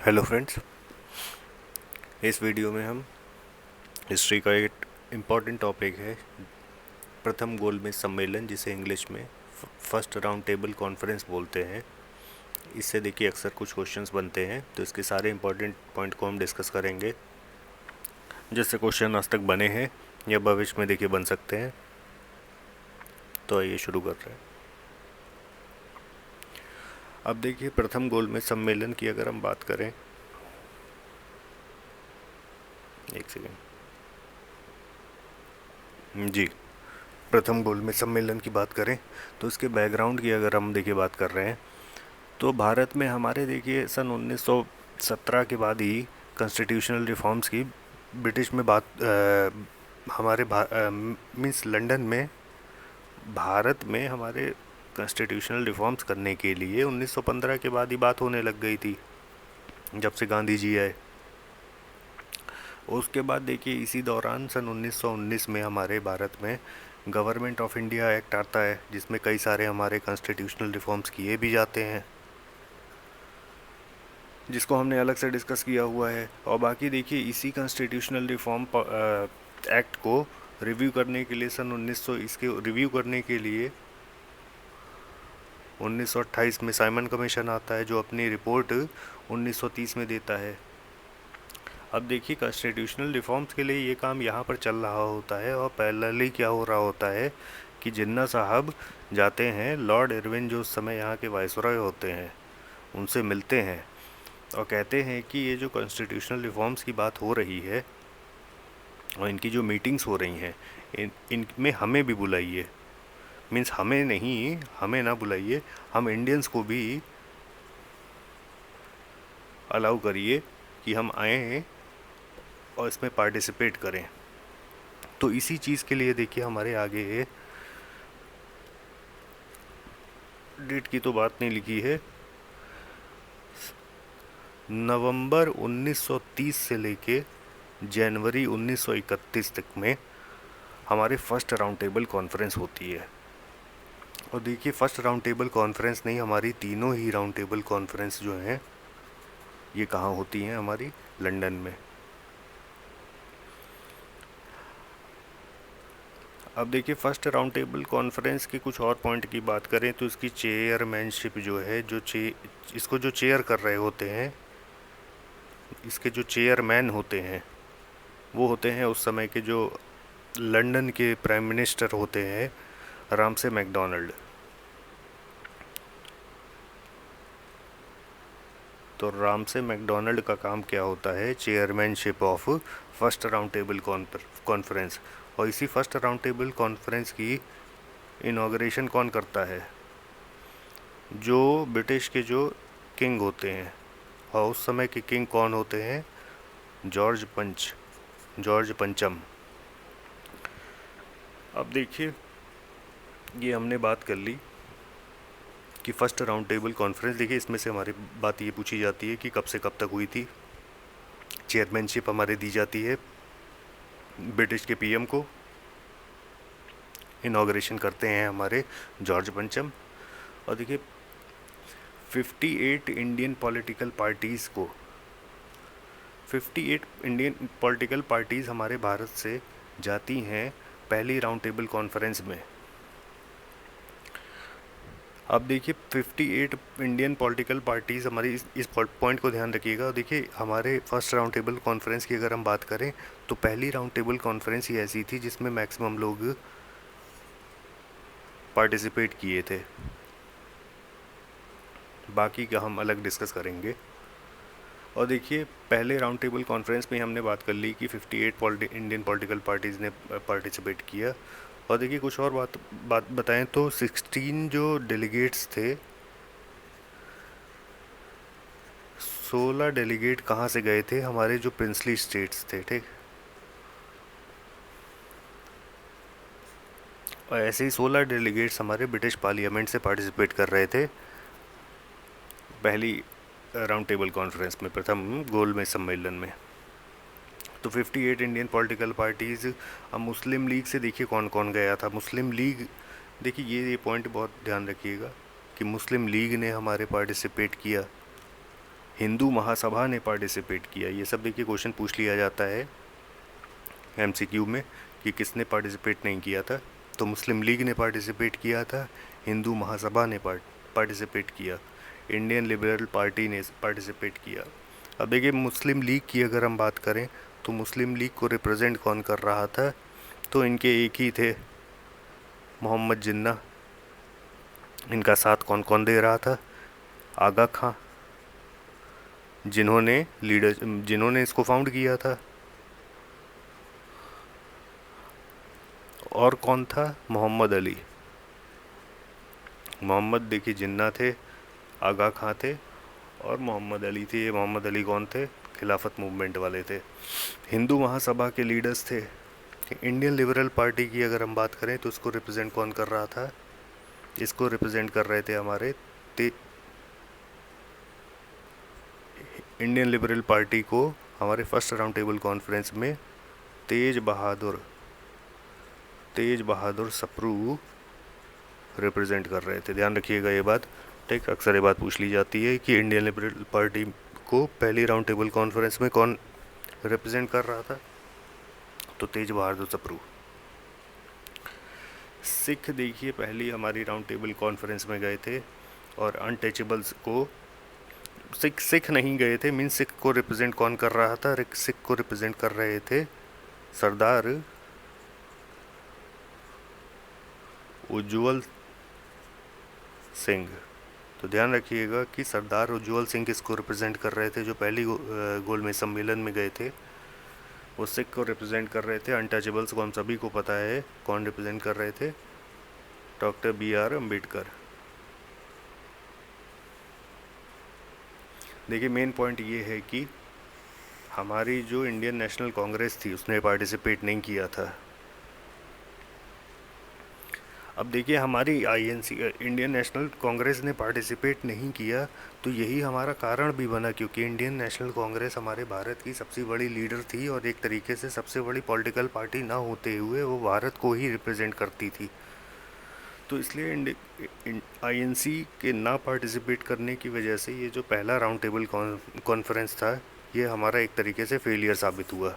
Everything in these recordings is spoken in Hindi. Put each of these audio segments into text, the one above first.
हेलो फ्रेंड्स, इस वीडियो में हम हिस्ट्री का एक इम्पॉर्टेंट टॉपिक है प्रथम गोलमेज सम्मेलन, जिसे इंग्लिश में फर्स्ट राउंड टेबल कॉन्फ्रेंस बोलते हैं। इससे देखिए अक्सर कुछ क्वेश्चंस बनते हैं, तो इसके सारे इम्पॉर्टेंट पॉइंट को हम डिस्कस करेंगे, जिससे क्वेश्चन आज तक बने हैं या भविष्य में देखिए बन सकते हैं। तो आइए शुरू कर रहे हैं। अब देखिए प्रथम गोलमेज सम्मेलन की अगर हम बात करें, एक सेकेंड जी, प्रथम गोलमेज सम्मेलन की बात करें तो इसके बैकग्राउंड की अगर हम देखिए बात कर रहे हैं, तो भारत में हमारे देखिए सन 1917 के बाद ही कॉन्स्टिट्यूशनल रिफॉर्म्स की ब्रिटिश में बात हमारे मीन्स लंदन में भारत में हमारे कॉन्स्टिट्यूशनल रिफॉर्म्स करने के लिए 1915 के बाद ही बात होने लग गई थी, जब से गांधी जी आए। उसके बाद देखिए इसी दौरान सन 1919 में हमारे भारत में गवर्नमेंट ऑफ इंडिया एक्ट आता है, जिसमें कई सारे हमारे कॉन्स्टिट्यूशनल रिफॉर्म्स किए भी जाते हैं, जिसको हमने अलग से डिस्कस किया हुआ है। और बाकी देखिए इसी कॉन्स्टिट्यूशनल रिफॉर्म एक्ट को रिव्यू करने के लिए सन 1900 इसके रिव्यू करने के लिए 1928 में साइमन कमीशन आता है, जो अपनी रिपोर्ट 1930 में देता है। अब देखिए कॉन्स्टिट्यूशनल रिफॉर्म्स के लिए ये काम यहाँ पर चल रहा होता है, और पैरेलली क्या हो रहा होता है कि जिन्ना साहब जाते हैं, लॉर्ड इरविन जो उस समय यहाँ के वाइसरॉय होते हैं, उनसे मिलते हैं और कहते हैं कि ये जो कॉन्स्टिट्यूशनल रिफॉर्म्स की बात हो रही है और इनकी जो मीटिंग्स हो रही हैं, इनमें हमें भी बुलाइए। मीन्स हमें नहीं, हमें ना बुलाइए, हम इंडियंस को भी अलाउ करिए कि हम आएँ और इसमें पार्टिसिपेट करें। तो इसी चीज़ के लिए देखिए हमारे आगे डेट की तो बात नहीं लिखी है, नवंबर 1930 से लेके जनवरी 1931 तक में हमारे फर्स्ट राउंड टेबल कॉन्फ्रेंस होती है। और देखिए फर्स्ट राउंड टेबल कॉन्फ्रेंस नहीं, हमारी तीनों ही राउंड टेबल कॉन्फ्रेंस जो हैं ये कहाँ होती हैं? हमारी लंदन में। अब देखिए फर्स्ट राउंड टेबल कॉन्फ्रेंस के कुछ और पॉइंट की बात करें तो इसकी चेयरमैनशिप जो है, इसको जो चेयर कर रहे होते हैं, इसके जो चेयरमैन होते हैं वो होते हैं उस समय के जो लंदन के प्राइम मिनिस्टर होते हैं, रामसे मैकडोनाल्ड। तो रामसे मैकडोनाल्ड का काम क्या होता है? Chairmanship of first round table conference. और इसी फर्स्ट राउंड टेबल कॉन्फ्रेंस की इनॉग्रेशन कौन करता है? जो ब्रिटिश के जो किंग होते हैं, और उस समय के किंग कौन होते हैं? जॉर्ज पंचम। अब देखिए ये हमने बात कर ली कि फर्स्ट राउंड टेबल कॉन्फ्रेंस, देखिए इसमें से हमारी बात ये पूछी जाती है कि कब से कब तक हुई थी। चेयरमैनशिप हमारे दी जाती है ब्रिटिश के पीएम को, इनॉग्रेशन करते हैं हमारे जॉर्ज पंचम। और देखिए 58 इंडियन पॉलिटिकल पार्टीज़ को 58 इंडियन पॉलिटिकल पार्टीज़ हमारे भारत से जाती हैं पहली राउंड टेबल कॉन्फ्रेंस में। अब देखिए 58 इंडियन पॉलिटिकल पार्टीज़ हमारी इस पॉइंट को ध्यान रखिएगा। देखिए हमारे फर्स्ट राउंड टेबल कॉन्फ्रेंस की अगर हम बात करें तो पहली राउंड टेबल कॉन्फ्रेंस ही ऐसी थी जिसमें मैक्सिमम लोग पार्टिसिपेट किए थे, बाकी का हम अलग डिस्कस करेंगे। और देखिए पहले राउंड टेबल कॉन्फ्रेंस में हमने बात कर ली कि 58 इंडियन पॉलिटिकल पार्टीज़ ने पार्टिसिपेट किया। और देखिए कुछ और बात बताएं तो 16 जो डेलीगेट्स थे, 16 डेलीगेट कहाँ से गए थे? हमारे जो प्रिंसली स्टेट्स थे, ठीक। और ऐसे ही 16 डेलीगेट्स हमारे ब्रिटिश पार्लियामेंट से पार्टिसिपेट कर रहे थे पहली राउंड टेबल कॉन्फ्रेंस में, प्रथम गोलमेज सम्मेलन में। तो 58 इंडियन पॉलिटिकल पार्टीज़। अब मुस्लिम लीग से देखिए कौन कौन गया था। मुस्लिम लीग, देखिए ये पॉइंट बहुत ध्यान रखिएगा कि मुस्लिम लीग ने हमारे पार्टिसिपेट किया। हिंदू महासभा ने पार्टिसिपेट किया। ये सब देखिए क्वेश्चन पूछ लिया जाता है एमसीक्यू में कि किसने पार्टिसिपेट नहीं किया था। तो मुस्लिम लीग ने पार्टिसिपेट किया था, हिंदू महासभा ने पार्टिसिपेट किया, इंडियन लिबरल पार्टी ने पार्टिसिपेट किया। अब देखिए मुस्लिम लीग की अगर हम बात करें तो मुस्लिम लीग को रिप्रेजेंट कौन कर रहा था, तो इनके एक ही थे, मोहम्मद जिन्ना। इनका साथ कौन कौन दे रहा था, आगा खां, जिन्होंने इसको फाउंड किया था, और कौन था, मोहम्मद अली। मोहम्मद देखिए जिन्ना थे, आगा खां थे और मोहम्मद अली थे। ये मोहम्मद अली कौन थे, खिलाफत मूवमेंट वाले थे। हिंदू महासभा के लीडर्स थे। इंडियन लिबरल पार्टी की अगर हम बात करें तो इसको रिप्रेजेंट कौन कर रहा था, इसको रिप्रेजेंट कर रहे थे हमारे इंडियन लिबरल पार्टी को हमारे फर्स्ट राउंड टेबल कॉन्फ्रेंस में तेज बहादुर सप्रू रिप्रेजेंट कर रहे थे। ध्यान रखिएगा ये बात, ठीक। अक्सर ये बात पूछ ली जाती है कि इंडियन लिबरल पार्टी को पहली राउंड टेबल कॉन्फ्रेंस में कौन रिप्रेजेंट कर रहा था, तो तेज बहादुर सप्रू। सिख देखिए पहली हमारी राउंड टेबल कॉन्फ्रेंस में गए थे और अनटचेबल्स को सिख नहीं गए थे, मीन सिख को रिप्रेजेंट कौन कर रहा था, सिख को रिप्रेजेंट कर रहे थे सरदार उज्जवल सिंह। तो ध्यान रखिएगा कि सरदार उज्जवल सिंह किसको रिप्रेजेंट कर रहे थे, जो पहली गोलमेज सम्मेलन में गए थे वो सिख को रिप्रेजेंट कर रहे थे। अनटचेबल्स को हम सभी को पता है कौन रिप्रेजेंट कर रहे थे, डॉक्टर BR अम्बेडकर। देखिए मेन पॉइंट ये है कि हमारी जो इंडियन नेशनल कांग्रेस थी उसने पार्टिसिपेट नहीं किया था। अब देखिए हमारी INC इंडियन नेशनल कांग्रेस ने पार्टिसिपेट नहीं किया, तो यही हमारा कारण भी बना, क्योंकि इंडियन नेशनल कांग्रेस हमारे भारत की सबसे बड़ी लीडर थी और एक तरीके से सबसे बड़ी पॉलिटिकल पार्टी ना होते हुए वो भारत को ही रिप्रेजेंट करती थी। तो इसलिए INC के ना पार्टिसिपेट करने की वजह से ये जो पहला राउंड टेबल कॉन्फ्रेंस था ये हमारा एक तरीके से फेलियर साबित हुआ।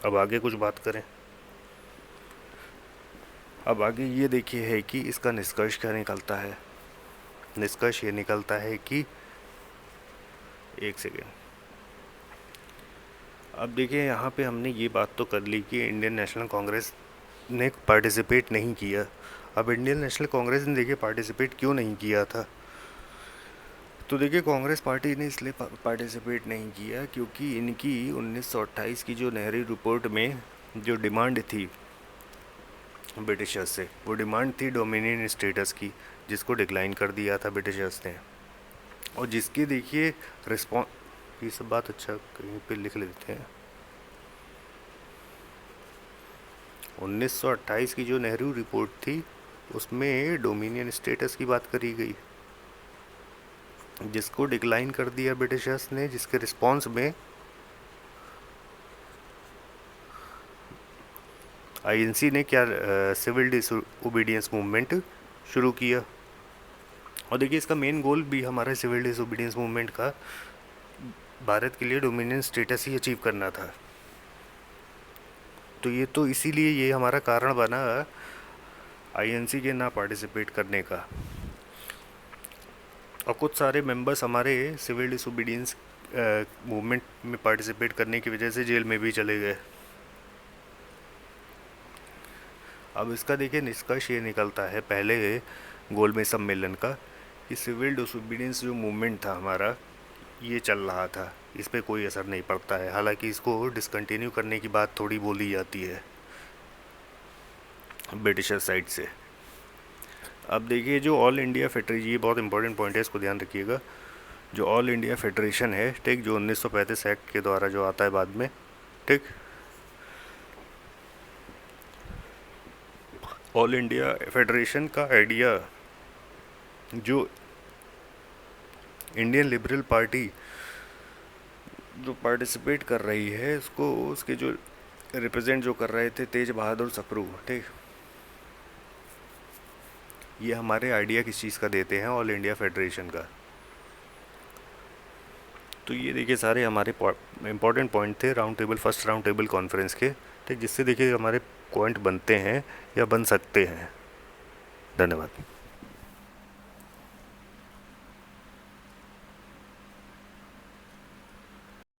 अब आगे कुछ बात करें। अब आगे ये देखिए है कि इसका निष्कर्ष क्या निकलता है। निष्कर्ष ये निकलता है कि एक सेकेंड, अब देखिए यहाँ पे हमने ये बात तो कर ली कि इंडियन नेशनल कांग्रेस ने पार्टिसिपेट नहीं किया। अब इंडियन नेशनल कांग्रेस ने देखिए पार्टिसिपेट क्यों नहीं किया था, तो देखिए कांग्रेस पार्टी ने इसलिए पार्टिसिपेट नहीं किया क्योंकि इनकी 1928 की जो नेहरू रिपोर्ट में जो डिमांड थी ब्रिटिशर्स से, वो डिमांड थी डोमिनियन स्टेटस की, जिसको डिक्लाइन कर दिया था ब्रिटिशर्स ने। और जिसकी देखिए रिस्पॉन्स, ये सब बात अच्छा कहीं पे लिख लेते हैं। 1928 की जो नेहरू रिपोर्ट थी उसमें डोमिनियन स्टेटस की बात करी गई, जिसको डिक्लाइन कर दिया ब्रिटिशर्स ने, जिसके रिस्पॉन्स में INC ने क्या सिविल डिसओबीडियंस मूवमेंट शुरू किया। और देखिए इसका मेन गोल भी हमारा सिविल डिसओबीडियंस मूवमेंट का भारत के लिए डोमिनियन स्टेटस ही अचीव करना था। तो ये तो इसीलिए ये हमारा कारण बना INC के ना पार्टिसिपेट करने का। और कुछ सारे मेंबर्स हमारे सिविल डिसओबीडियंस मूवमेंट में पार्टिसिपेट करने की वजह से जेल में भी चले गए। अब इसका देखिए निष्कर्ष ये निकलता है पहले गोलमेज सम्मेलन का कि सिविल डिसओबीडियंस जो मूवमेंट था हमारा ये चल रहा था, इस पर कोई असर नहीं पड़ता है। हालांकि इसको डिसकंटिन्यू करने की बात थोड़ी बोली जाती है ब्रिटिशर साइड से। अब देखिए जो ऑल इंडिया फेडरेशन, ये बहुत इंपॉर्टेंट पॉइंट है, इसको ध्यान रखिएगा। जो ऑल इंडिया फेडरेशन है, ठीक, जो 1935 एक्ट के द्वारा जो आता है बाद में, ठीक, ऑल इंडिया फेडरेशन का आइडिया जो इंडियन लिबरल पार्टी जो पार्टिसिपेट कर रही है उसको, उसके जो रिप्रेजेंट जो कर रहे थे तेज बहादुर सप्रू, ठीक, ये हमारे आइडिया किस चीज़ का देते हैं, ऑल इंडिया फेडरेशन का। तो ये देखिए सारे हमारे इम्पोर्टेंट पॉइंट थे फर्स्ट राउंड टेबल कॉन्फ्रेंस के, ठीक, जिससे देखिए हमारे पॉइंट बनते हैं या बन सकते हैं। धन्यवाद।